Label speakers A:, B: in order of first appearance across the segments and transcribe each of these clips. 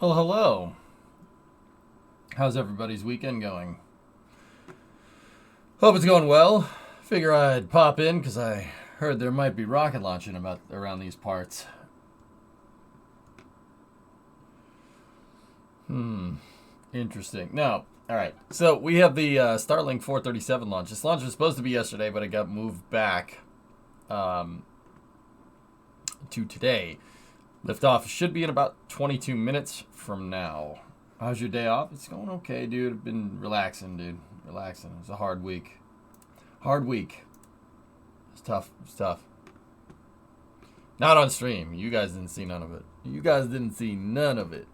A: Well, hello. How's everybody's weekend going? Hope it's going well. Figure I'd pop in because I heard there might be rocket launching around these parts. Interesting. No. All right. So we have the Starlink 437 launch. This launch was supposed to be yesterday, but it got moved back to today. Liftoff should be in about 22 minutes from now. How's your day off? It's going okay, dude. I've been relaxing, dude. Relaxing. It was a hard week. Hard week. It's tough. It's tough. Not on stream. You guys didn't see none of it. You guys didn't see none of it.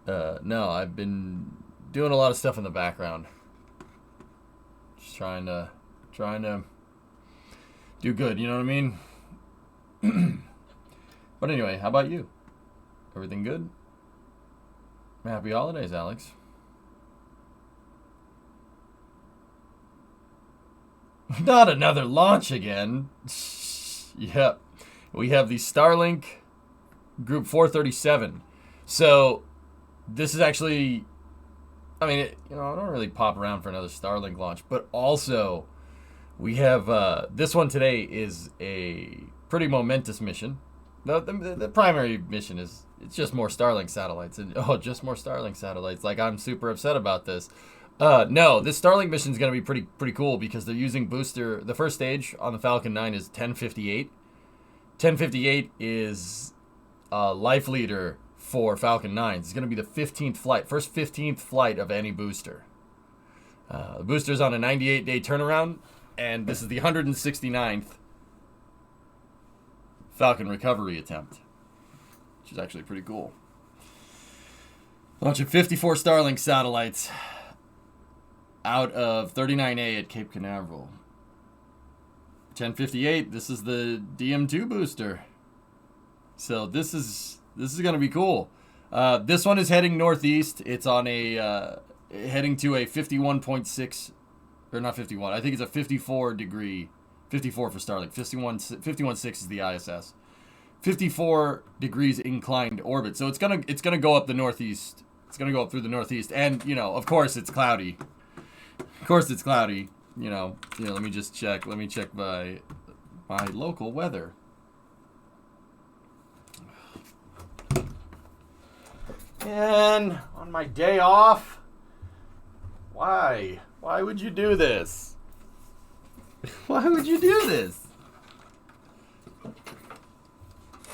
A: No, I've been doing a lot of stuff in the background. Just trying to do good, you know what I mean? But anyway, how about you? Everything good? Happy holidays, Alex. Not another launch again. Yep. We have the Starlink Group 437. So, this is actually, I mean, I don't really pop around for another Starlink launch, but also we have, this one today is a pretty momentous mission. The primary mission is, it's just more Starlink satellites. And, just more Starlink satellites. Like, I'm super upset about this. No, this Starlink mission is going to be pretty cool because they're using booster. The first stage on the Falcon 9 is 1058. 1058 is a life leader for Falcon 9s. It's going to be the 15th flight, first 15th flight of any booster. The booster's on a 98-day turnaround, and this is the 169th Falcon recovery attempt, which is actually pretty cool. Launching 54 Starlink satellites out of 39A at Cape Canaveral. 1058, this is the DM2 booster. So this is going to be cool. This one is heading northeast. It's on a heading to a 51.6, or not 51. I think it's a 54 degree, 54 for Starlink. 51.6 is the ISS. 54 degrees inclined orbit. So it's gonna go up the northeast. It's gonna go up through the northeast, and of course it's cloudy. Of course it's cloudy. Let me just check. Let me check my local weather. And on my day off, why would you do this? Why would you do this?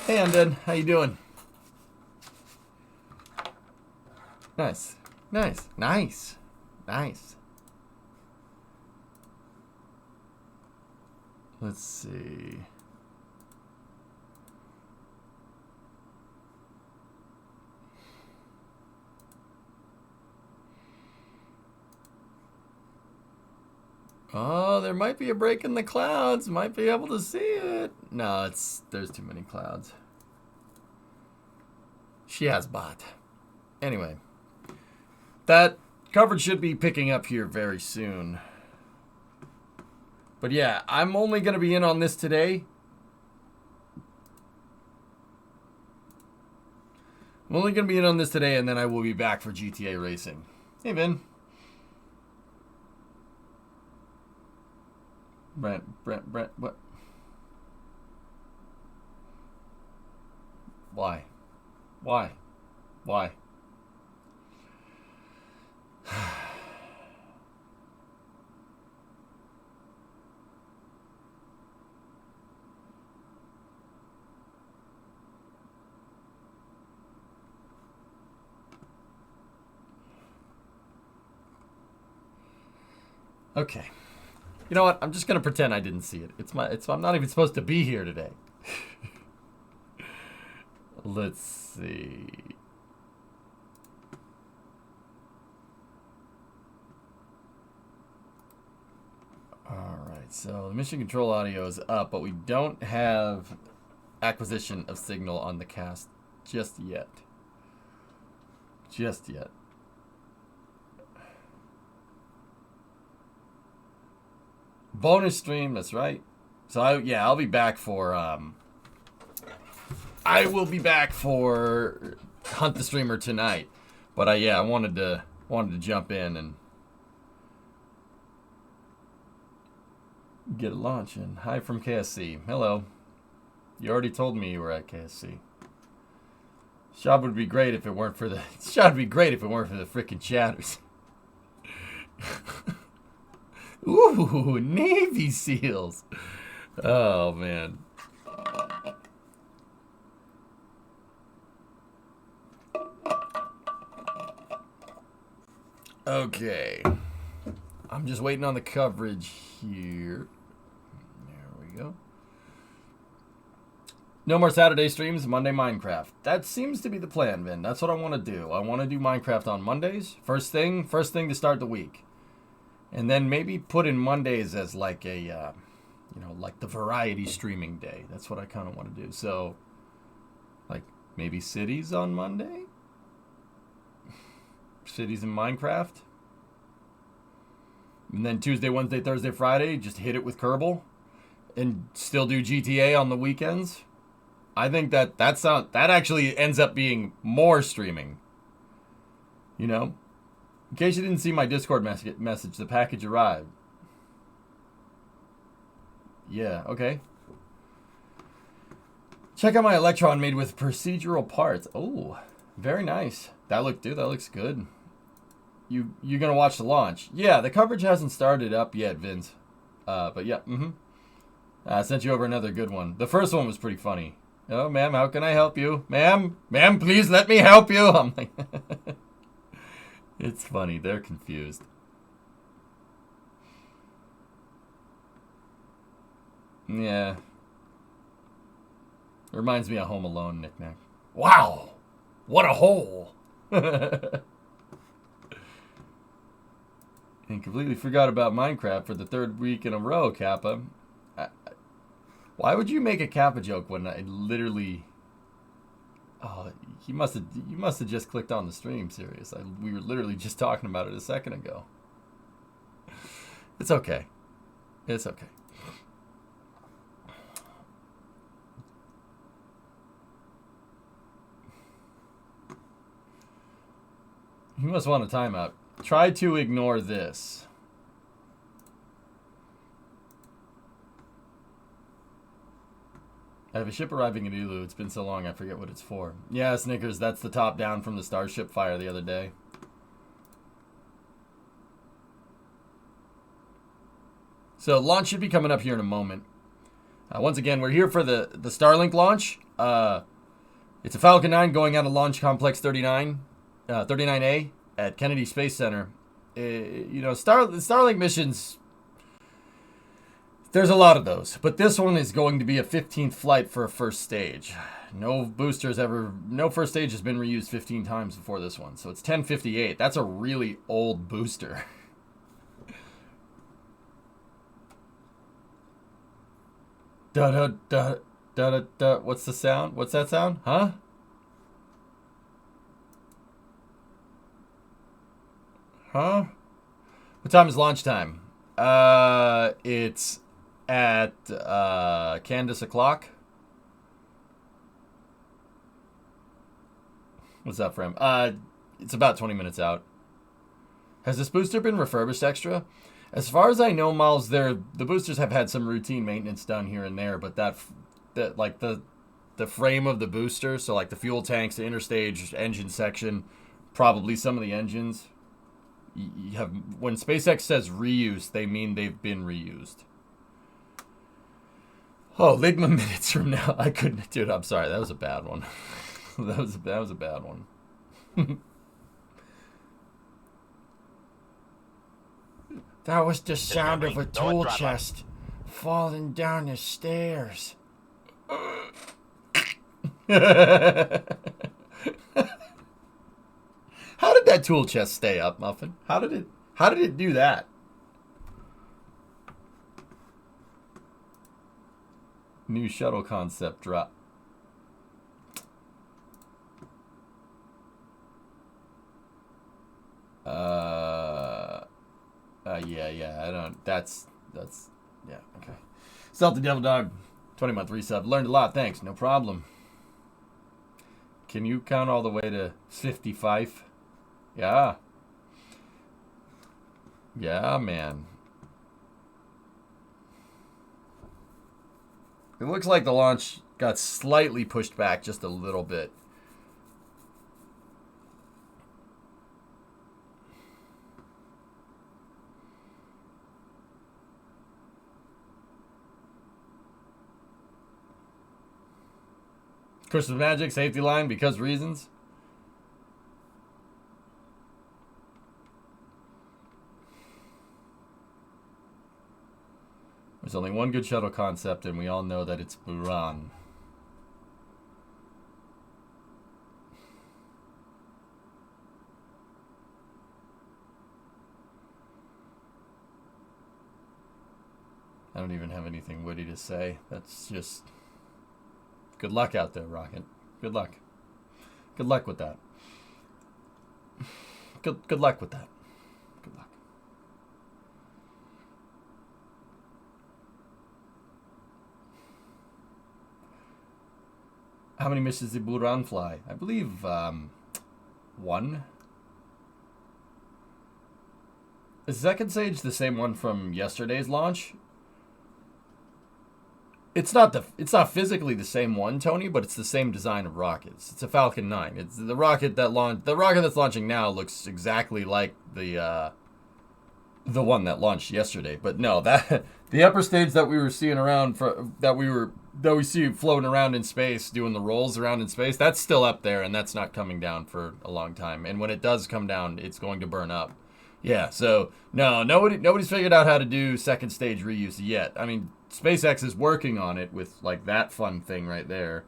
A: Hey, Undead, how you doing? Nice. Let's see. Oh, there might be a break in the clouds. Might be able to see it. No, there's too many clouds. She has bot. Anyway, that coverage should be picking up here very today. But yeah, I'm only going to be in on this today. I'm only going to be in on this today, and then I will be back for GTA racing. Hey, Ben. Brent, what? Why? Okay. You know what? I'm just gonna pretend I didn't see it. I'm not even supposed to be here today. Let's see. Alright, so the mission control audio is up, but we don't have acquisition of signal on the cast just yet. Bonus stream, that's right. So I'll be back for I will be back for Hunt the Streamer tonight. But yeah, I wanted to jump in and get a launch in. Hi from KSC. Hello. You already told me you were at KSC. Shot would be great if it weren't for the freaking chatters. Ooh, Navy SEALs. Oh man. Okay. I'm just waiting on the coverage here. There we go. No more Saturday streams, Monday Minecraft. That seems to be the plan, Vin. That's what I want to do. I want to do Minecraft on Mondays. First thing to start the week. And then maybe put in Mondays as like a, like the variety streaming day. That's what I kind of want to do. So, like, maybe cities on Monday? Cities in Minecraft? And then Tuesday, Wednesday, Thursday, Friday, just hit it with Kerbal. And still do GTA on the weekends. I think that actually ends up being more streaming. You know? In case you didn't see my Discord message, the package arrived. Yeah, okay. Check out my Electron made with procedural parts. Oh, very nice. That looks good. You're gonna watch the launch? Yeah, the coverage hasn't started up yet, Vince. But yeah, I sent you over another good one. The first one was pretty funny. Oh, ma'am, how can I help you? Ma'am, please let me help you. I'm like, it's funny. They're confused. Yeah. It reminds me of Home Alone, knick-knack. Wow! What a hole! And completely forgot about Minecraft for the third week in a row, Kappa. Why would you make a Kappa joke when I literally... Oh, you must have just clicked on the stream, serious. We were literally just talking about it a second ago. It's okay. It's okay. You must want a timeout. Try to ignore this. I have a ship arriving in Elu. It's been so long I forget what it's for. Yeah, Snickers, that's the top down from the Starship fire the other day. So launch should be coming up here in a moment. Once again, we're here for the Starlink launch. It's a Falcon 9 going out of Launch Complex 39A at Kennedy Space Center. Starlink missions, there's a lot of those, but this one is going to be a 15th flight for a first stage. No first stage has been reused 15 times before this one, so it's 1058. That's a really old booster. Da da da da da da. What's the sound? What's that sound? Huh? Huh? What time is launch time? It's at Candace o'clock. What's up, Frem? It's about 20 minutes out. Has this booster been refurbished extra? As far as I know, Miles, the boosters have had some routine maintenance done here and there, but that like the frame of the booster, so like the fuel tanks, the interstage engine section, probably some of the engines. You have, when SpaceX says reuse, they mean they've been reused. Oh, Ligma minutes from now. I couldn't, dude. I'm sorry. That was a bad one. that was a bad one. That was the sound of a tool chest falling down the stairs. How did that tool chest stay up, Muffin? How did it do that? New shuttle concept drop. Yeah. I don't. That's. Yeah. Okay. Salt the Devil Dog, 20-month resub. Learned a lot. Thanks. No problem. Can you count all the way to 55? Yeah. Yeah, man. It looks like the launch got slightly pushed back just a little bit. Christmas Magic, safety line, because reasons. There's only one good shuttle concept, and we all know that it's Buran. I don't even have anything witty to say. That's just... Good luck out there, Rocket. Good luck. Good luck with that. Good luck with that. Good luck. How many missions did Buran fly? I believe one. Is the second stage the same one from yesterday's launch? It's not physically the same one, Tony, but it's the same design of rockets. It's a Falcon 9. It's the rocket that the rocket that's launching now looks exactly like the one that launched yesterday. But no, that the upper stage that we were seeing around that we see floating around in space, doing the rolls around in space, that's still up there, and that's not coming down for a long time. And when it does come down, it's going to burn up. Yeah, so no, nobody's figured out how to do second stage reuse yet. I mean, SpaceX is working on it with like that fun thing right there.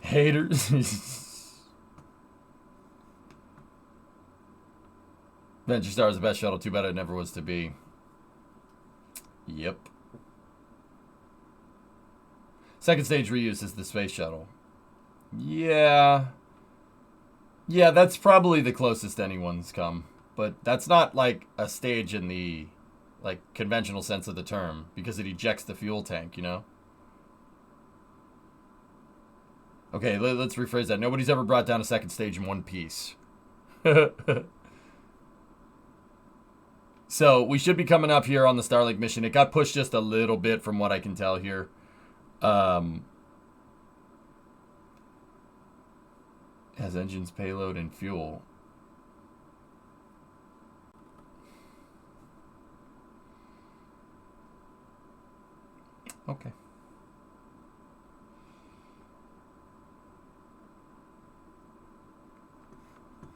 A: Haters. Venture Star is the best shuttle, too bad it never was to be. Yep. Second stage reuse is the space shuttle. Yeah. Yeah, that's probably the closest anyone's come. But that's not like a stage in the like conventional sense of the term, because it ejects the fuel tank, you know? Okay, let's rephrase that. Nobody's ever brought down a second stage in one piece. So we should be coming up here on the Starlink mission. It got pushed just a little bit from what I can tell here. Has engines, payload, and fuel. Okay.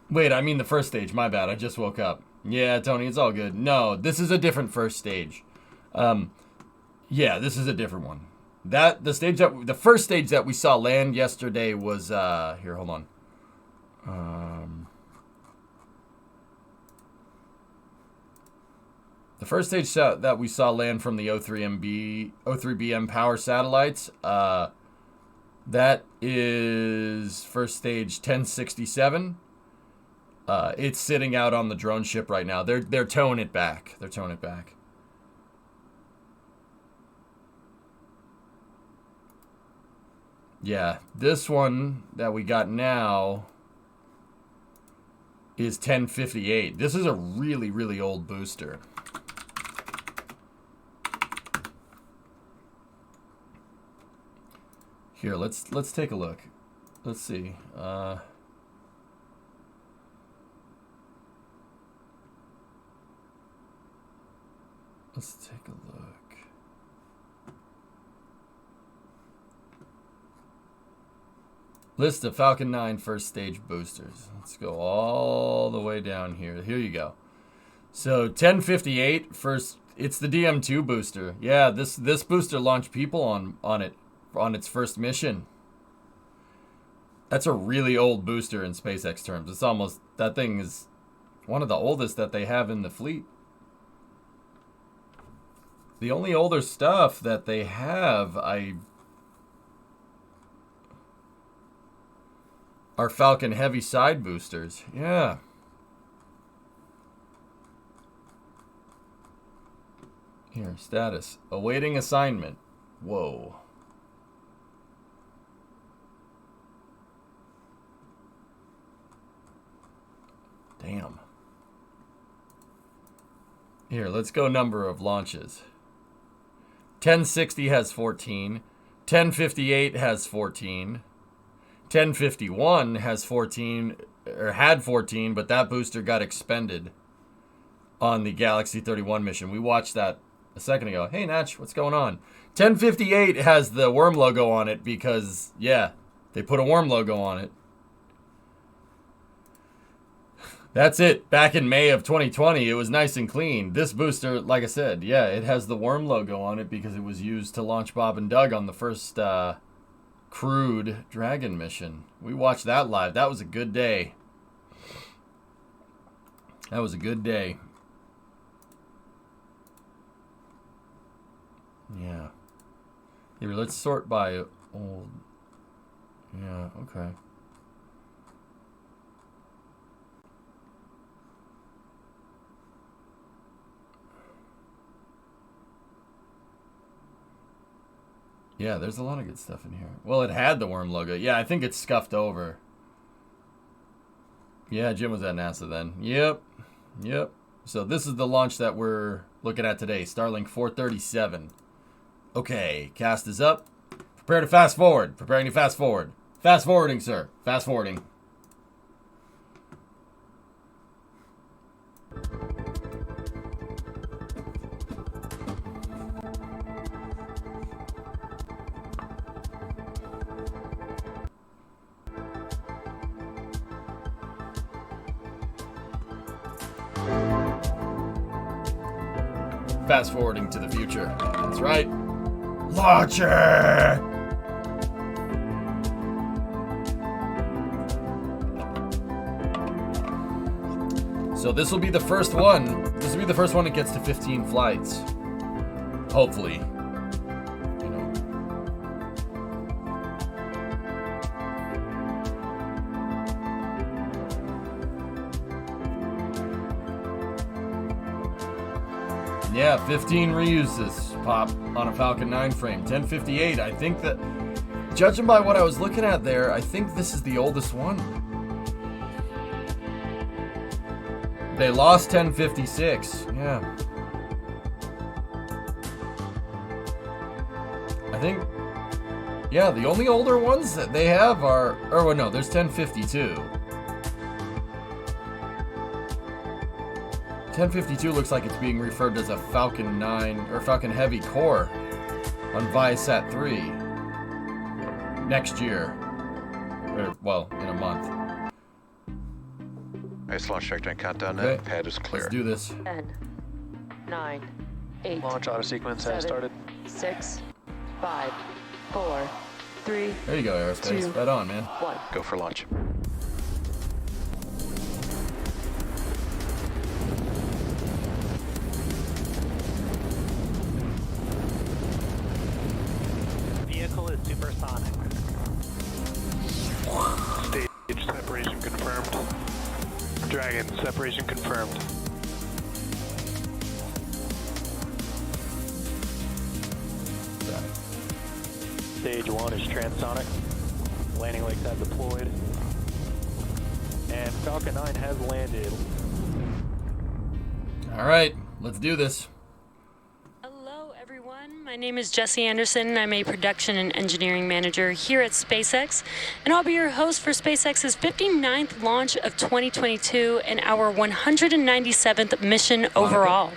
A: Wait, I mean the first stage. My bad. I just woke up. Yeah, Tony, it's all good. No, this is a different first stage. Yeah, this is a different one. The first stage that we saw land yesterday was here. Hold on. The first stage that we saw land from the O3BM power satellites, that is first stage 1067. It's sitting out on the drone ship right now. They're towing it back. Yeah, this one that we got now is 1058. This is a really, really old booster. Here, let's take a look. Let's see. Let's take a look. List of Falcon 9 first stage boosters. Let's go all the way down here. Here you go. So 1058 first. It's the DM2 booster. Yeah, this booster launched people on its first mission. That's a really old booster in SpaceX terms. It's almost, that thing is one of the oldest that they have in the fleet. The only older stuff that they have, are Falcon Heavy side boosters. Yeah. Here, status. Awaiting assignment. Whoa. Damn. Here, let's go number of launches. 1060 has 14. 1058 has 14. 1051 has 14, or had 14, but that booster got expended on the Galaxy 31 mission. We watched that a second ago. Hey, Natch, what's going on? 1058 has the worm logo on it because, yeah, they put a worm logo on it. That's it. Back in May of 2020, it was nice and clean. This booster, like I said, yeah, it has the worm logo on it because it was used to launch Bob and Doug on the first crewed Dragon mission. We watched that live. That was a good day. That was a good day. Yeah. Here, let's sort by old. Yeah, okay. Yeah, there's a lot of good stuff in here. Well, it had the worm logo. Yeah, I think it's scuffed over. Yeah, Jim was at NASA then. Yep. Yep. So this is the launch that we're looking at today. Starlink 437. Okay, cast is up. Prepare to fast forward. Preparing to fast forward. Fast forwarding, sir. Fast forwarding. Fast forwarding to the future. That's right. Launcher! So this will be the first one. This will be the first one that gets to 15 flights. Hopefully. You know. Yeah, 15 reuses pop on a Falcon 9 frame. 1058, I think that, judging by what I was looking at there, I think this is the oldest one. They lost 1056, yeah. I think, yeah, the only older ones that they have are, or well, no, there's 1052. 1052 looks like it's being referred as a Falcon 9 or Falcon Heavy core on Viasat 3 next year. Or, well, in a month.
B: Nice launch trajectory countdown.
A: Okay.
B: That pad is clear.
A: Let's do this.
C: 10, 9, 8.
D: Launch auto sequence has started.
C: 6, 5, 4, 3.
A: There you go, Aerospace.
C: 2,
A: Right on, man.
C: 1.
B: Go for launch.
D: Vehicle is supersonic. Stage separation confirmed. Dragon, separation confirmed. Stage 1 is transonic. Landing legs have deployed. And Falcon 9 has landed.
A: All right, let's do this.
C: Hello, everyone. My name is Jessie Anderson. I'm a production and engineering manager here at SpaceX, and I'll be your host for SpaceX's 59th launch of 2022 and our 197th mission overall.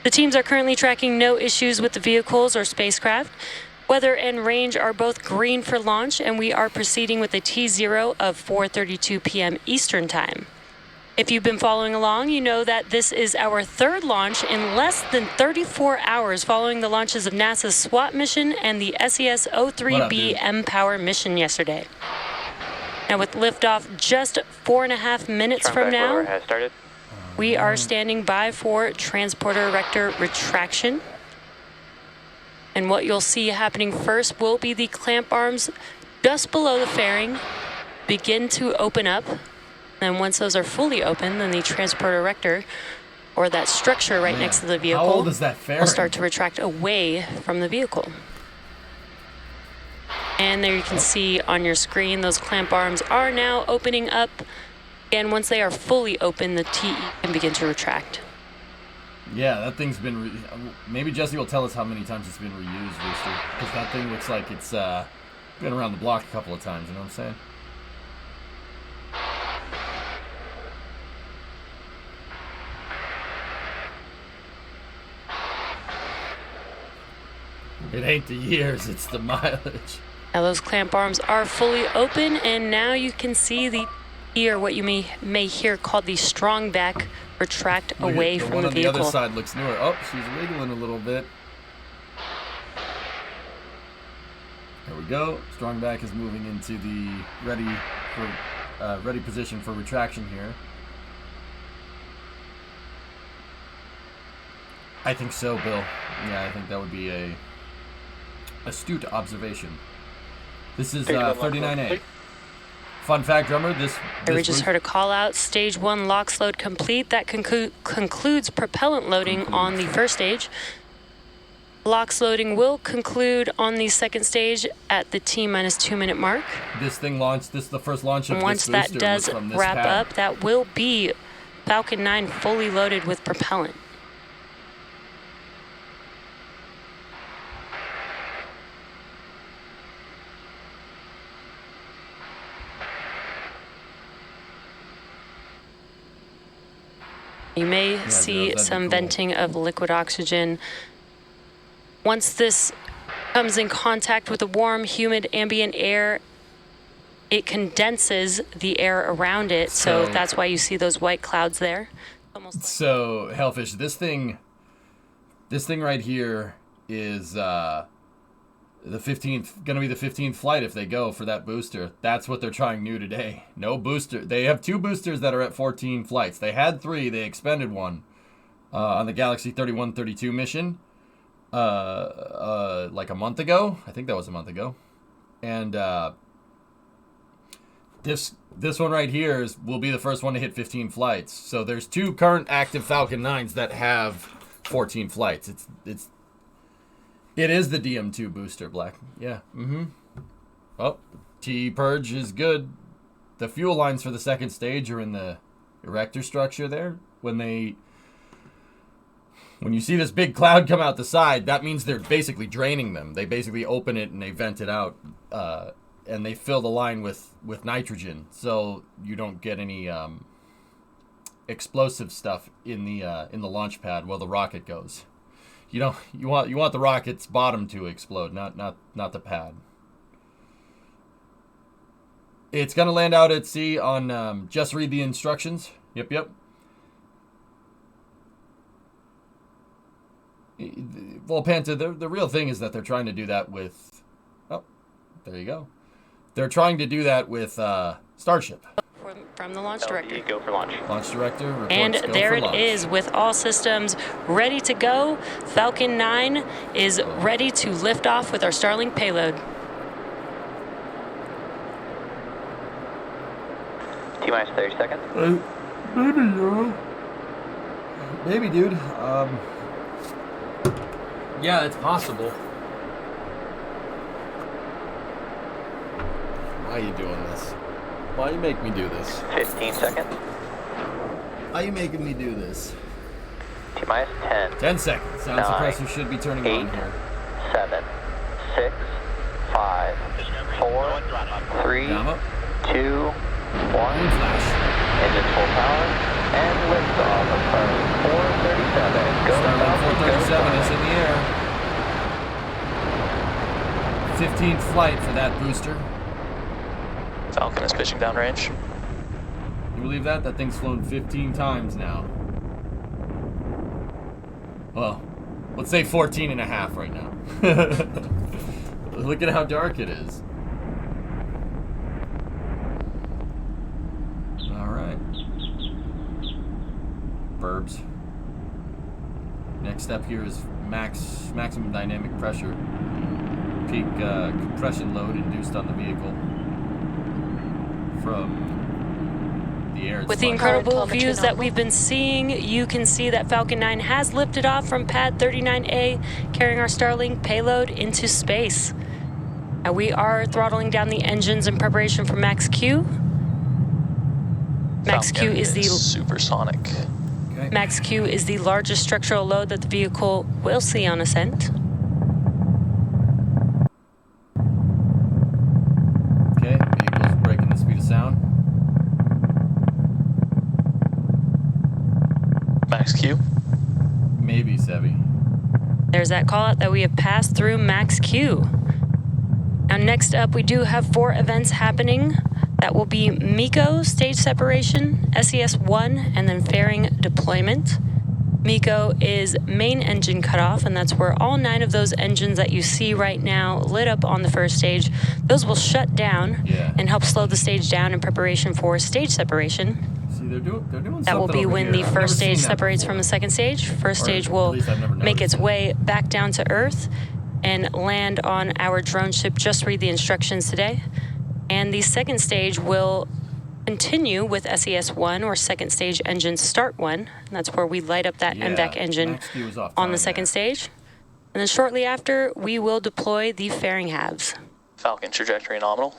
C: The teams are currently tracking no issues with the vehicles or spacecraft. Weather and range are both green for launch, and we are proceeding with a T0 of 4:32 p.m. Eastern Time. If you've been following along, you know that this is our third launch in less than 34 hours following the launches of NASA's SWAT mission and the SES-03B mPOWER mission yesterday. Now with liftoff just 4.5 minutes from now,
D: has started.
C: we are standing by for transporter erector retraction. And what you'll see happening first will be the clamp arms just below the fairing begin to open up. And once those are fully open, then the transporter erector, or that structure right next to the vehicle,
A: How old is that fairing?
C: will start to retract away from the vehicle. And there you can see on your screen, those clamp arms are now opening up. And once they are fully open, the TE can begin to retract.
A: Yeah, that thing's been... maybe Jesse will tell us how many times it's been reused, Rooster. Because that thing looks like it's been around the block a couple of times, you know what I'm saying? It ain't the years, it's the mileage.
C: Now those clamp arms are fully open, and now you can see the or what you may hear called the strong back retract away from the vehicle.
A: The one on the other side looks newer. Oh, she's wiggling a little bit. There we go. Strong back is moving into the ready position for retraction here. I think so, Bill. Yeah, I think that would be a astute observation. This is 39A. Fun fact, drummer,
C: we just heard a call out. Stage 1 LOX load complete. That concludes propellant loading on the first stage. LOX loading will conclude on the second stage at the T-2 minute mark.
A: This thing launched, this is the first launch of
C: once
A: this booster.
C: That does
A: from this
C: wrap
A: pad.
C: up, that will be Falcon 9 fully loaded with propellant. You may see some venting of liquid oxygen. Once this comes in contact with the warm, humid ambient air, it condenses the air around it. So that's why you see those white clouds there.
A: So, Hellfish, this thing right here is the 15th, gonna be the 15th flight if they go for that booster. That's what they're trying new today. No booster. They have 2 boosters that are at 14 flights. They had 3. They expended 1 on the Galaxy 3132 mission like a month ago. I think that was a month ago. And this one right here will be the first one to hit 15 flights. So there's 2 current active Falcon 9s that have 14 flights. It is the DM2 booster, Black. Yeah. Oh, T-Purge is good. The fuel lines for the second stage are in the erector structure there. When you see this big cloud come out the side, that means they're basically draining them. They basically open it and they vent it out, and they fill the line with nitrogen, so you don't get any explosive stuff in the launch pad while the rocket goes. You want the rocket's bottom to explode, not the pad. It's gonna land out at sea on just read the instructions. Yep. Well, Panta, the real thing is that they're trying to do that with... Oh, there you go. They're trying to do that with Starship.
C: From the launch director.
D: Go for launch.
A: Launch director reports
C: and
A: go
C: there
A: for
C: it
A: launch.
C: is with all systems ready to go. Falcon 9 is ready to lift off with our Starlink payload.
D: T-minus 30 seconds.
A: Maybe, dude. Yeah, it's possible. Why are you doing this? Why you make me do this?
D: 15 seconds.
A: Why you making me do this?
D: T-minus 10.
A: 10 seconds. Sound suppressor should be turning
D: 8,
A: on here.
D: 7, 6, 5, 4, 3, 2, 1.
A: Flash.
D: Engines full power. And liftoff of Starlink 437. Go
A: Starlink
D: Falcon,
A: 437 is in the air. 15th flight for that booster.
B: Falcon is pitching downrange.
A: You believe that? That thing's flown 15 times now. Well, let's say 14 and a half right now. Look at how dark it is. All right. Burbs. Next step here is maximum dynamic pressure. Peak compression load induced on the vehicle from the air.
C: With the incredible views that we've been seeing, you can see that Falcon 9 has lifted off from pad 39A, carrying our Starlink payload into space. Now we are throttling down the engines in preparation for max Q. Max Q
B: Falcon
C: is the
B: supersonic.
A: Okay.
C: Max Q is the largest structural load that the vehicle will see on ascent.
A: Okay, vehicle's breaking the speed of sound.
B: Max Q.
A: Maybe, Sebi.
C: There's that call out that we have passed through Max Q. Now next up, we do have 4 events happening. That will be MECO, stage separation, SES-1, and then fairing deployment. MECO is main engine cutoff, and that's where all 9 of those engines that you see right now lit up on the first stage, those will shut down and help slow the stage down in preparation for stage separation.
A: See, they're doing something
C: That will be
A: over
C: when
A: here.
C: the
A: I've never
C: first stage
A: seen that
C: separates
A: before.
C: from the second stage. First
A: Or
C: stage
A: at
C: will
A: least I've never
C: make its
A: noticed it.
C: way back down to Earth and land on our drone ship. Just read the instructions today. And the second stage will continue with SES-1, or second stage engine start 1. And that's where we light up that MVAC engine
A: Max Q was off
C: on the
A: time
C: second
A: there.
C: stage. And then shortly after, we will deploy the fairing halves.
B: Falcon trajectory nominal.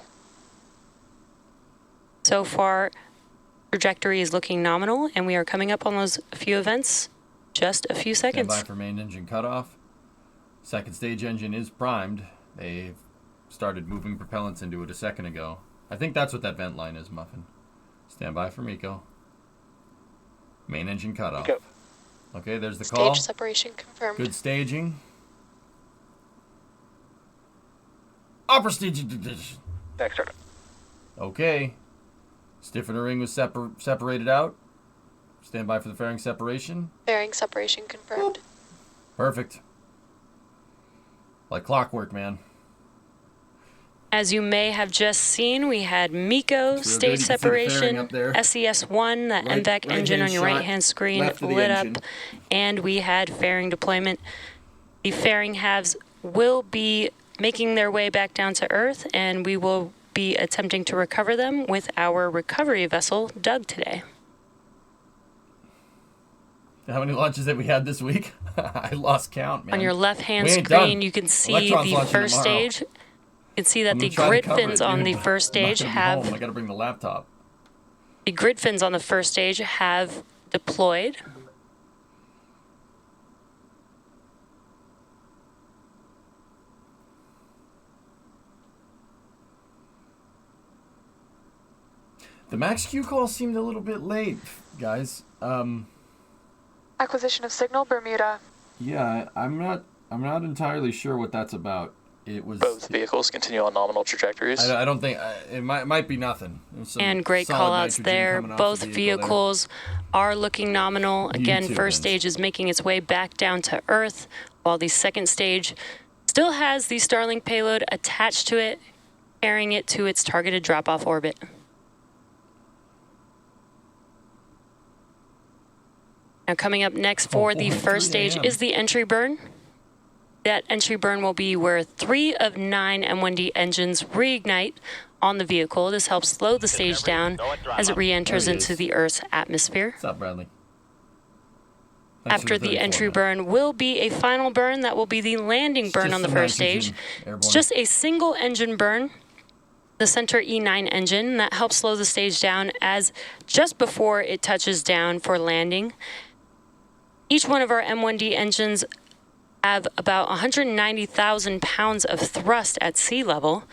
C: So far, trajectory is looking nominal, and we are coming up on those few events just a few
A: Stand
C: seconds.
A: by for main engine cutoff. Second stage engine is primed. They've started moving propellants into it a second ago. I think that's what that vent line is, Muffin. Stand by for MECO. Main engine cutoff.
E: Go.
A: Okay, there's the call.
F: Stage separation confirmed.
A: Good staging. Upper stage.
E: Next start.
A: Okay. Stiffener ring was separated out. Stand by for the fairing separation.
F: Bearing separation confirmed.
A: Perfect. Like clockwork, man.
C: As you may have just seen, we had MECO,
A: It's real
C: stage
A: good. You can see the fairing
C: separation,
A: up there.
C: SES-1, that
A: Right-
C: MVAC engine on your
A: right-hand shot,
C: right-hand screen
A: left of the
C: lit
A: engine.
C: up, and we had fairing deployment. The fairing halves will be making their way back down to Earth, and we will be attempting to recover them with our recovery vessel, Doug, today.
A: How many launches have we had this week? I lost count, man.
C: On your left-hand
A: We ain't
C: screen,
A: done.
C: you can see
A: Electron's
C: the
A: launching
C: first
A: tomorrow.
C: stage. You can see that
A: I'm
C: the
A: gonna try to
C: grid
A: cover
C: fins
A: it,
C: on
A: dude,
C: the
A: but
C: first
A: I'm not
C: stage
A: gonna be
C: have
A: home. I gotta bring the laptop.
C: the grid fins on the first stage have deployed.
A: The Max Q call seemed a little bit late, guys.
F: Acquisition of signal, Bermuda.
A: Yeah, I'm not entirely sure what that's about. It was.
B: Both vehicles continue on nominal trajectories.
A: I don't think it might be nothing. There's some
C: And great
A: solid
C: call outs
A: nitrogen
C: there.
A: coming off
C: Both
A: the vehicle there.
C: vehicles are looking nominal. Again,
A: YouTube
C: first
A: ends.
C: stage is making its way back down to Earth, while the second stage still has the Starlink payload attached to it, carrying it to its targeted drop-off orbit. Now coming up next for the first
A: 3
C: stage
A: a.m.
C: is the entry burn. That entry burn will be where 3 of 9 M1D engines reignite on the vehicle. This helps slow the stage down as it re-enters
A: There he
C: into
A: is.
C: the Earth's atmosphere.
A: What's up, Bradley? Thanks for
C: After the
A: 34
C: entry
A: minutes.
C: burn will be a final burn that will be the landing burn
A: Just
C: on the
A: some
C: first
A: nitrogen
C: stage.
A: airborne.
C: It's just a single engine burn, the center E9 engine, that helps slow the stage down as just before it touches down for landing. Each one of our M1D engines have about 190,000 pounds of thrust at sea level,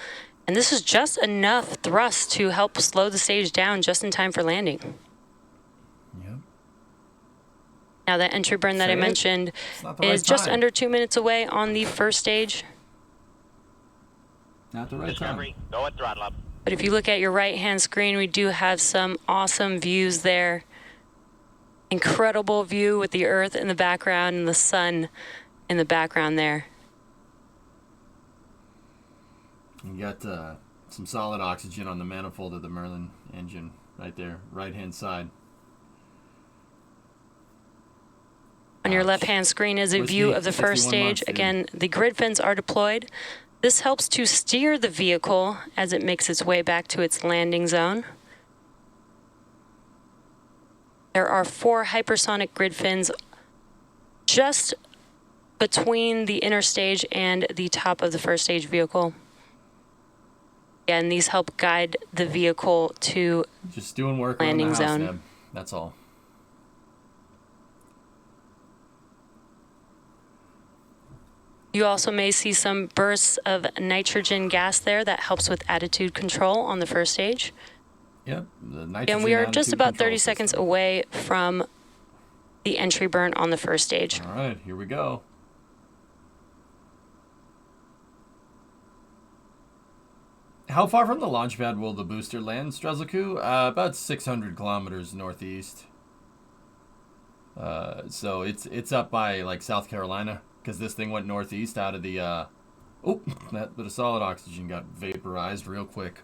C: and this is just enough thrust to help slow the stage down just in time for landing.
A: Yep.
C: Now, that entry burn that
A: Say
C: I
A: it.
C: mentioned
A: It's not the right
C: is just
A: time.
C: under 2 minutes away on the first stage.
A: Not the right time.
E: Go at throttle up.
C: But if you look at your right-hand screen, we do have some awesome views there. Incredible view with the Earth in the background and the sun in the background there.
A: You got some solid oxygen on the manifold of the Merlin engine right there, right-hand side.
C: On your
A: Ouch.
C: left-hand screen is a
A: Whiskey,
C: view of the first
A: 61
C: stage.
A: months, dude.
C: Again, the grid fins are deployed. This helps to steer the vehicle as it makes its way back to its landing zone. There are 4 hypersonic grid fins just between the inner stage and the top of the first stage vehicle. And these help guide the vehicle to
A: Just doing work
C: landing
A: around the house,
C: zone.
A: Neb. That's all.
C: You also may see some bursts of nitrogen gas there that helps with attitude control on the first stage.
A: Yep. The nitrogen
C: And we are just
A: attitude
C: about
A: control
C: 30 seconds
A: system.
C: away from the entry burn on the first stage.
A: All right, here we go. How far from the launch pad will the booster land, Strzelku? About 600 kilometers northeast. So it's up by like South Carolina, because this thing went northeast out of the. Oh, that bit of solid oxygen got vaporized real quick.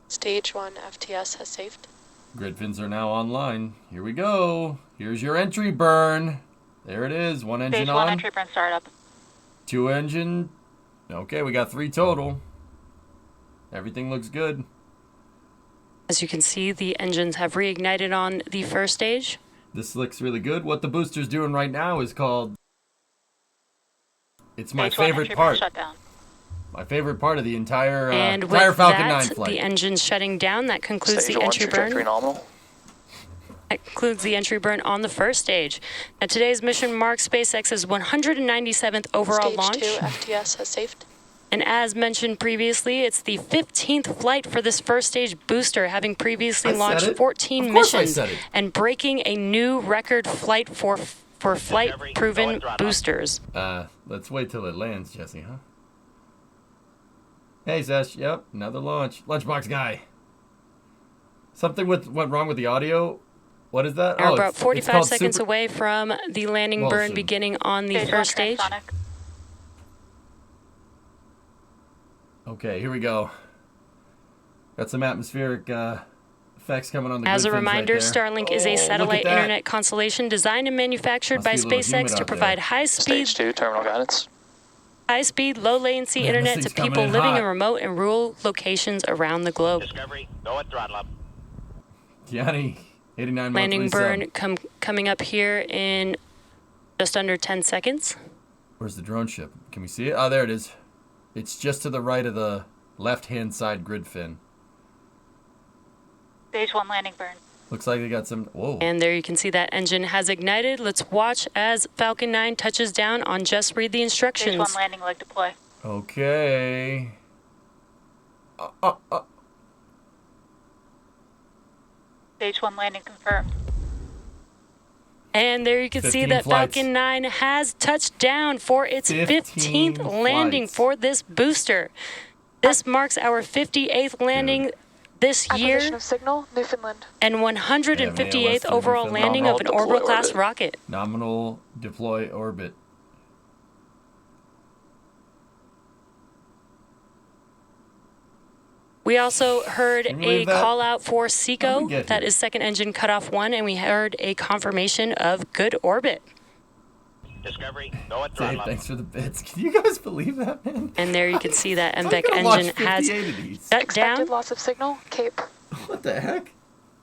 F: Stage 1 FTS has saved.
A: Grid fins are now online. Here we go. Here's your entry burn. There it is. One engine
G: Stage
A: on.
G: 1 entry burn startup.
A: 2 engine. Okay, we got 3 total. Everything looks good.
C: As you can see, the engines have reignited on the first stage.
A: This looks really good. What the booster's doing right now is called... It's my
G: Stage 1
A: favorite
G: entry burn
A: part.
G: shutdown.
A: My favorite part of the entire,
C: And
A: entire
C: with
A: Falcon 9
C: that,
A: flight.
C: the engine's shutting down. That concludes
B: Stage
C: the
B: 1
C: entry
B: trajectory
C: burn.
B: nominal.
C: That concludes the entry burn on the first stage. Now, today's mission marks SpaceX's 197th overall
F: Stage
C: launch.
F: 2 FTS has saved.
C: And as mentioned previously, it's the 15th flight for this first stage booster, having previously
A: I said
C: launched
A: it.
C: 14
A: Of course I
C: missions
A: said it.
C: and breaking a new record flight for flight-proven boosters.
A: Let's wait till it lands, Jesse, huh? Hey, Zesh. Yep, another launch. Lunchbox guy. Something went wrong with the audio. What is that?
C: We're about
A: it's
C: 45
A: called
C: seconds
A: super...
C: away from the landing
A: Well,
C: burn
A: soon.
C: beginning on the
G: Stage 1
C: first stage.
G: transonic.
A: Okay, here we go. Got some atmospheric effects coming on the
C: As a
A: grid fins
C: reminder,
A: right there.
C: Starlink is
A: Oh,
C: a
A: look at
C: satellite
A: that.
C: internet constellation designed and manufactured
A: Must
C: by
A: be a little humid
C: SpaceX to
A: out
C: provide
A: there.
C: high-speed,
B: Stage 2 terminal guidance.
C: low latency
A: Man,
C: internet
A: this
C: to
A: thing's coming
C: people
A: in
C: living
A: hot.
C: in remote and rural locations around the globe.
E: Discovery, go at throttle up.
A: Gianni, 89
C: Landing
A: monthly
C: burn
A: sub.
C: coming up here in just under 10 seconds.
A: Where's the drone ship? Can we see it? Oh, there it is. It's just to the right of the left-hand side grid fin.
G: Stage 1 landing burn.
A: Looks like they got some... Whoa.
C: And there you can see that engine has ignited. Let's watch as Falcon 9 touches down on Just Read the
G: Stage 1
C: Instructions.
G: landing leg deploy.
A: Okay.
G: Stage 1 landing confirmed.
C: And there you can see
A: 15
C: that
A: flights.
C: Falcon 9 has touched down for its
A: 15
C: 15th landing
A: flights.
C: for this booster. This marks our 58th landing this year
F: Acquisition of signal, Newfoundland.
C: and
A: Yeah, man,
C: 158th
A: Western
C: overall
A: Newfoundland.
C: landing of an
B: Nominal
C: orbital
B: deploy
C: class
B: orbit.
C: rocket.
A: Nominal deploy orbit.
C: We also heard
A: Can you
C: a
A: believe that?
C: call out for
A: How'd we
C: SECO,
A: get
C: that
A: here?
C: is second engine cutoff 1, and we heard a confirmation of good orbit.
E: Discovery, go at
A: Dave,
E: throttle up.
A: thanks for the bits. Can you guys believe that, man?
C: And there you can see that
A: I'm
C: MVEC
A: gonna launch
C: engine has
A: 58 of these.
C: shut
F: Expected
C: down.
F: loss of signal, Cape.
A: What the heck?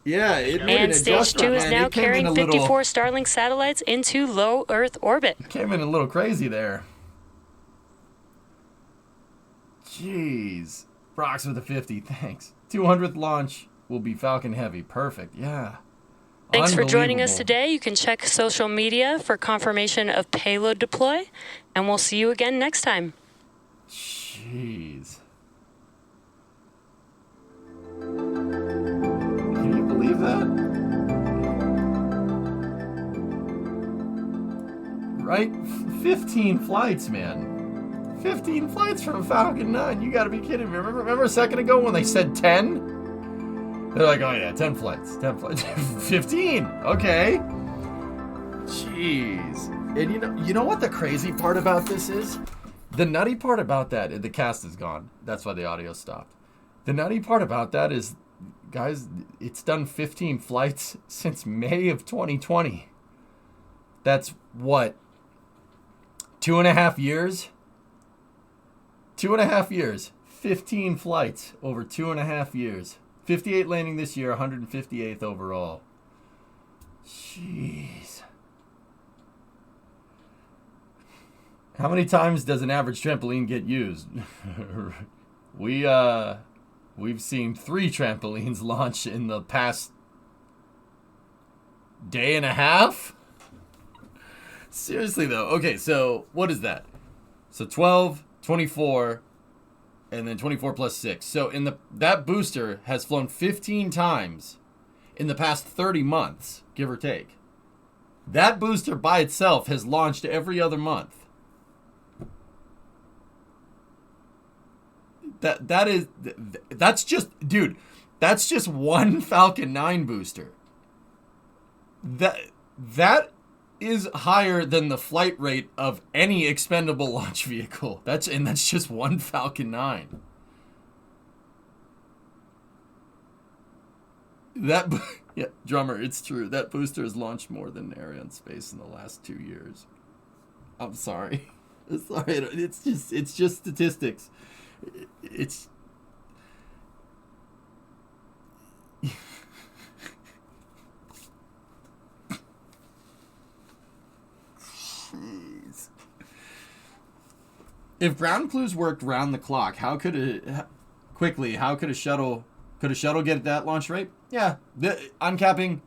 A: Yeah, it made
C: And
A: an
C: stage
A: adjustment,
C: 2 is
A: man.
C: now
A: It came in
C: carrying
A: a little-
C: 54 Starlink satellites into low Earth orbit.
A: Came in a little crazy there. Jeez. Brox with a 50, thanks. 200th launch will be Falcon Heavy. Perfect, yeah.
C: Thanks for joining us
A: Unbelievable.
C: today. You can check social media for confirmation of payload deploy, and we'll see you again next time.
A: Jeez. Can you believe that? Right? 15 flights, man. 15 flights from Falcon 9. You gotta be kidding me. Remember a second ago when they said 10? They're like, oh yeah, 10 flights. 10 flights. 15. Okay. Jeez. And you know what the crazy part about this is? The nutty part about that, the cast is gone. That's why the audio stopped. The nutty part about that is, guys, it's done 15 flights since May of 2020. That's what? 2.5 years? 2.5 years. 15 flights over 2.5 years. 58 landing this year, 158th overall. Jeez. How many times does an average trampoline get used? We've seen 3 trampolines launch in the past day and a half. Seriously though. Okay, so what is that? So 12, 24, and then 24 plus 6. So that booster has flown 15 times in the past 30 months, give or take. That booster by itself has launched every other month. That's just, dude, that's just one Falcon 9 booster. That is higher than the flight rate of any expendable launch vehicle. That's just one Falcon 9. Yeah, drummer, it's true. That booster has launched more than Arianespace in the last 2 years. I'm sorry. Sorry, it's just statistics. It's Jeez. If ground crews worked round the clock, how could a shuttle get that launch rate? Yeah, uncapping.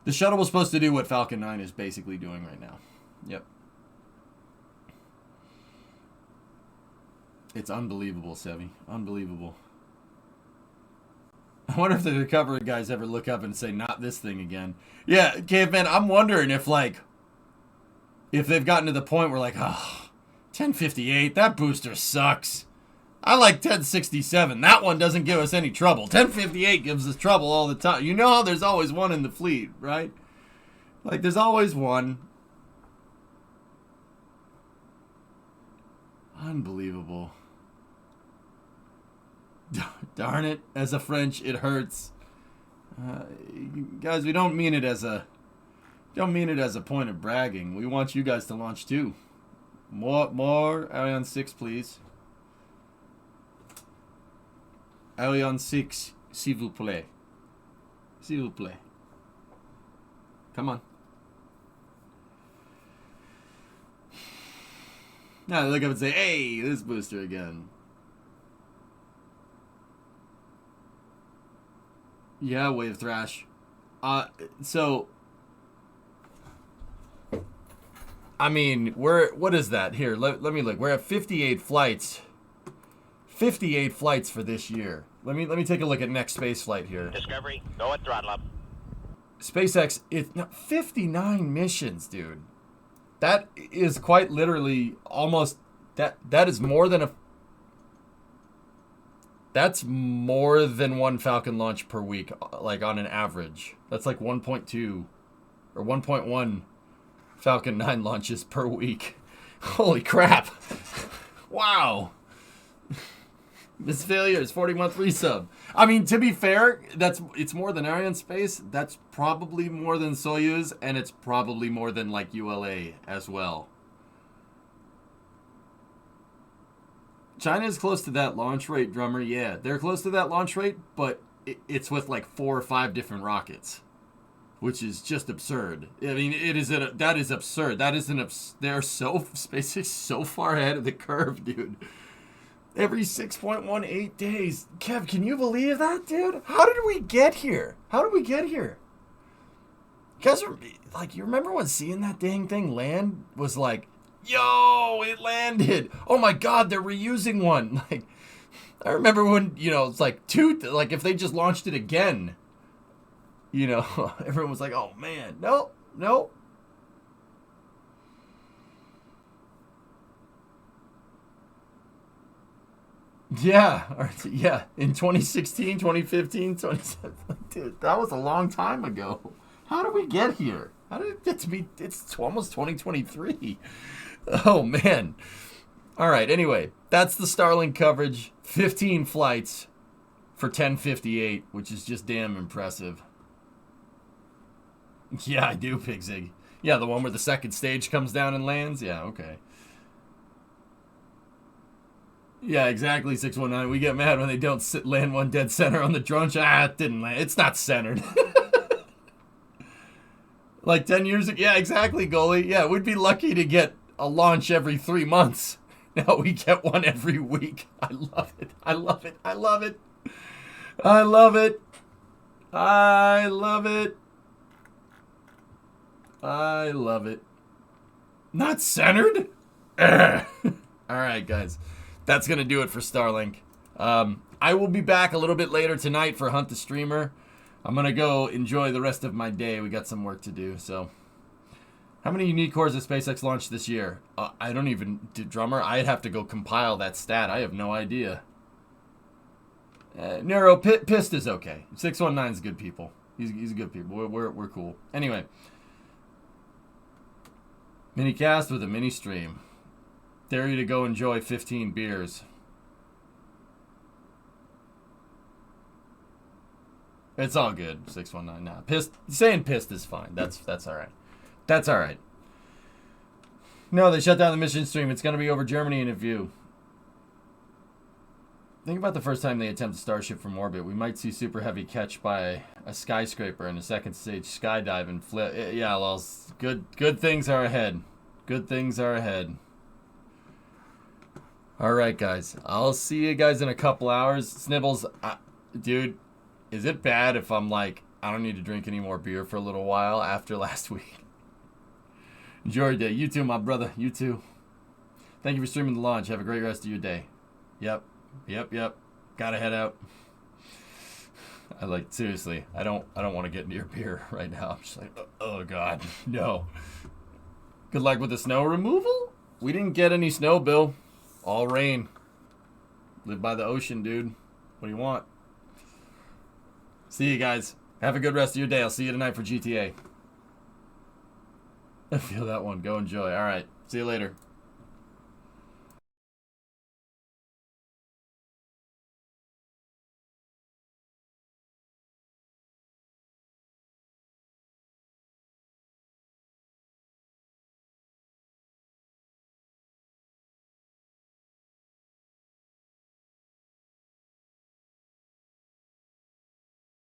A: The shuttle was supposed to do what Falcon 9 is basically doing right now. Yep. It's unbelievable, Sevi. Unbelievable. I wonder if the recovery guys ever look up and say, not this thing again. Yeah, Caveman, I'm wondering if they've gotten to the point where 1058, that booster sucks. I like 1067. That one doesn't give us any trouble. 1058 gives us trouble all the time. You know how there's always one in the fleet, right? There's always one. Unbelievable. Darn it, as a French, it hurts. Guys, we don't mean it as a point of bragging. We want you guys to launch too. More Ariane 6, please. Ariane 6, s'il vous plaît. S'il vous plaît. Come on. Now they look up and say, hey, this booster again. Yeah, Wave Thrash. So, I mean, what is that? Here, let me look. We're at 58 flights. 58 flights for this year. Let me take a look at next space flight here.
E: Discovery, go at throttle up.
A: SpaceX, 59 missions, dude. That is quite literally almost that is more than that's more than one Falcon launch per week, on an average. That's 1.2 or 1.1 Falcon 9 launches per week. Holy crap. Wow. This failure is 40-month resub. I mean, to be fair, it's more than Arianespace. That's probably more than Soyuz, and it's probably more than ULA as well. China is close to that launch rate, drummer. Yeah, they're close to that launch rate, but it's with 4 or 5 different rockets, which is just absurd. I mean, that is absurd. They're SpaceX so far ahead of the curve, dude. Every 6.18 days. Kev, can you believe that, dude? How did we get here? You guys are you remember when seeing that dang thing land was yo, it landed. Oh my God, they're reusing one. I remember when, it's if they just launched it again, everyone was like, oh man, nope. Yeah, in 2016, 2015, 2017. Dude, that was a long time ago. How did we get here? How did it get to be? It's almost 2023. Oh, man. All right, anyway, that's the Starlink coverage. 15 flights for 1058, which is just damn impressive. Yeah, I do, Pigzig. Yeah, the one where the second stage comes down and lands? Yeah, okay. Yeah, exactly, 619. We get mad when they don't land one dead center on the drone shot. It didn't land. It's not centered. 10 years ago. Yeah, exactly, goalie. Yeah, we'd be lucky to get a launch every 3 months. Now we get one every week. I love it. I love it. I love it. I love it. I love it. I love it. Not centered? All right, guys. That's going to do it for Starlink. I will be back a little bit later tonight for Hunt the Streamer. I'm going to go enjoy the rest of my day. We got some work to do, so... How many unique cores has SpaceX launched this year? I don't even... Drummer, I'd have to go compile that stat. I have no idea. Nero, Pissed is okay. 619's good people. He's good people. We're cool. Anyway. Mini cast with a mini stream. Dare you to go enjoy 15 beers. It's all good, 619. Nah, saying pissed is fine. That's all right. That's all right. No, they shut down the mission stream. It's going to be over Germany in a view. Think about the first time they attempt a Starship from orbit. We might see Super Heavy catch by a skyscraper in a second stage skydive and flip. Yeah, well, good things are ahead. Good things are ahead. All right, guys. I'll see you guys in a couple hours. Snibbles, dude, is it bad if I'm like, I don't need to drink any more beer for a little while after last week? Enjoy your day. You too, my brother. You too. Thank you for streaming the launch. Have a great rest of your day. Yep. Gotta head out. Seriously, I don't want to get near beer right now. I'm just like, oh God, no. Good luck with the snow removal? We didn't get any snow, Bill. All rain. Live by the ocean, dude. What do you want? See you guys. Have a good rest of your day. I'll see you tonight for GTA. I feel that one. Go enjoy. All right. See you later.